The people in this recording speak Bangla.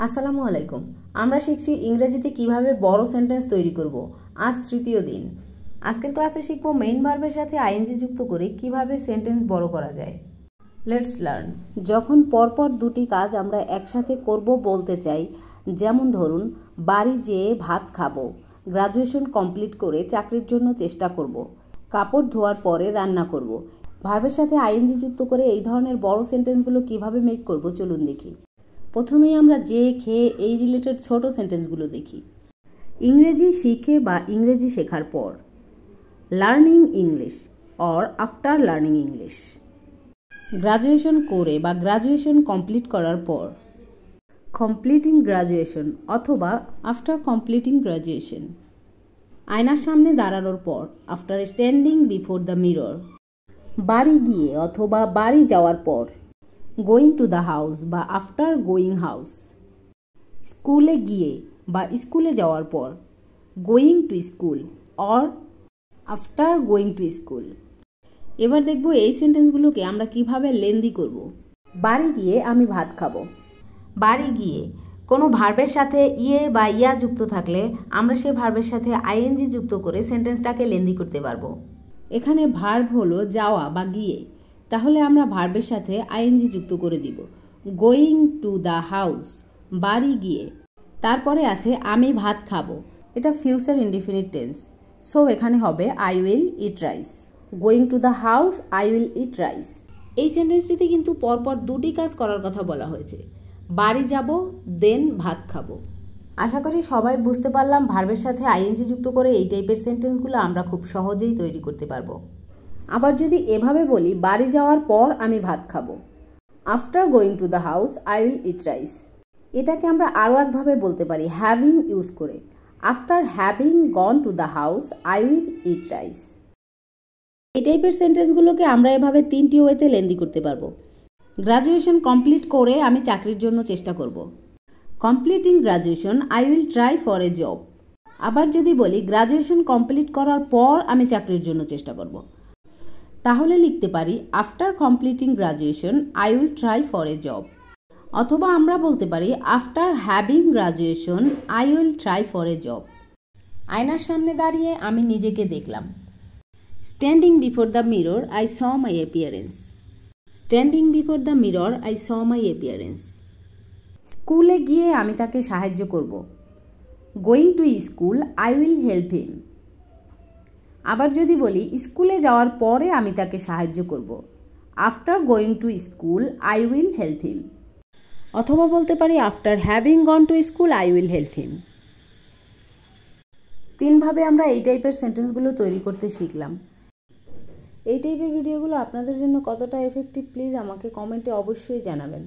আসসালামু আলাইকুম। আমরা শিখছি ইংরেজিতে কিভাবে বড় সেন্টেন্স তৈরি করব। আজ তৃতীয় দিন। আজকের ক্লাসে শিখব মেইন ভার্বের সাথে আইএনজি যুক্ত করে কিভাবে সেন্টেন্স বড় করা যায়। Let's learn. যখন পরপর দুটি কাজ আমরা একসাথে করব বলতে চাই, যেমন ধরুন বাড়ি যেয়ে ভাত খাবো, গ্রাজুয়েশন কমপ্লিট করে চাকরির জন্য চেষ্টা করব, কাপড় ধোয়ার পরে রান্না করব। ভার্বের সাথে আইএনজি যুক্ত করে এই ধরনের বড় সেন্টেন্সগুলো কিভাবে মেক করব চলুন দেখি। প্রথমেই আমরা যে খেয়ে এই রিলেটেড ছোট সেন্টেন্সগুলো দেখি। ইংরেজি শিখে বা ইংরেজি শেখার পর, learning English or after learning English. Graduation করে বা গ্রাজুয়েশন কমপ্লিট করার পর, কমপ্লিটিং গ্রাজুয়েশন অথবা আফটার কমপ্লিটিং গ্রাজুয়েশন। আয়নার সামনে দাঁড়ানোর পর, after standing before the mirror. বাড়ি গিয়ে অথবা বাড়ি যাওয়ার পর, গোয়িং টু দ্য হাউস বা আফটার গোয়িং হাউস। স্কুলে গিয়ে বা স্কুলে যাওয়ার পর, going to school or after going to school. এবার দেখব এই সেন্টেন্সগুলোকে আমরা কিভাবে লেন্দি করব। বাড়ি গিয়ে আমি ভাত খাবো। বাড়ি গিয়ে কোনো ভার্বের সাথে ইয়ে বা ইয়া যুক্ত থাকলে আমরা সেই ভার্বের সাথে আইএনজি যুক্ত করে সেন্টেন্সটাকে লেন্দি করতে পারবো। এখানে ভার্ব হলো যাওয়া বা গিয়ে, তাহলে আমরা ভার্বের সাথে আইএনজি যুক্ত করে দিব। গোয়িং টু দ্য হাউস, বাড়ি গিয়ে। তারপরে আছে আমি ভাত খাবো, এটা ফিউচার ইনডিফিনিট টেন্স, সো এখানে হবে I will eat rice. Going to the house, I will eat rice. এই সেন্টেন্সটিতে কিন্তু পরপর দুটি কাজ করার কথা বলা হয়েছে, বাড়ি যাব দেন ভাত খাবো। আশা করি সবাই বুঝতে পারলাম ভার্বের সাথে আইএনজি যুক্ত করে এই টাইপের সেন্টেন্সগুলো আমরা খুব সহজেই তৈরি করতে পারবো। আবার যদি এভাবে বলি বাড়ি যাওয়ার পর আমি ভাত খাবো, after going to the house I will eat rice. এটাকে আমরা আরও একভাবে বলতে পারি হ্যাভিং ইউজ করে, after having gone to the house I will eat rice. এই টাইপের সেন্টেন্সগুলোকে আমরা এভাবে তিনটি ওয়েতে লেন্দি করতে পারবো। গ্রাজুয়েশন কমপ্লিট করে আমি চাকরির জন্য চেষ্টা করব, completing graduation I will try for a job. আবার যদি বলি গ্রাজুয়েশন কমপ্লিট করার পর আমি চাকরির জন্য চেষ্টা করব, তাহলে লিখতে পারি after completing graduation I will try for a job. অথবা আমরা বলতে পারি after having graduation I will try for a job. আয়নার সামনে দাঁড়িয়ে আমি নিজেকে দেখলাম, standing before the mirror I saw my appearance. Standing before the mirror I saw my appearance. স্কুলে গিয়ে আমি তাকে সাহায্য করব, going to school I will help হিম। আবার যদি বলি স্কুলে যাওয়ার পরে আমি তাকে সাহায্য করব, after going to school I will help him. অথবা বলতে পারি after having gone to school I will help him. তিনভাবে আমরা এই টাইপের সেন্টেন্সগুলো তৈরি করতে শিখলাম। এই টাইপের ভিডিওগুলো আপনাদের জন্য কতটা এফেক্টিভ প্লিজ আমাকে কমেন্টে অবশ্যই জানাবেন।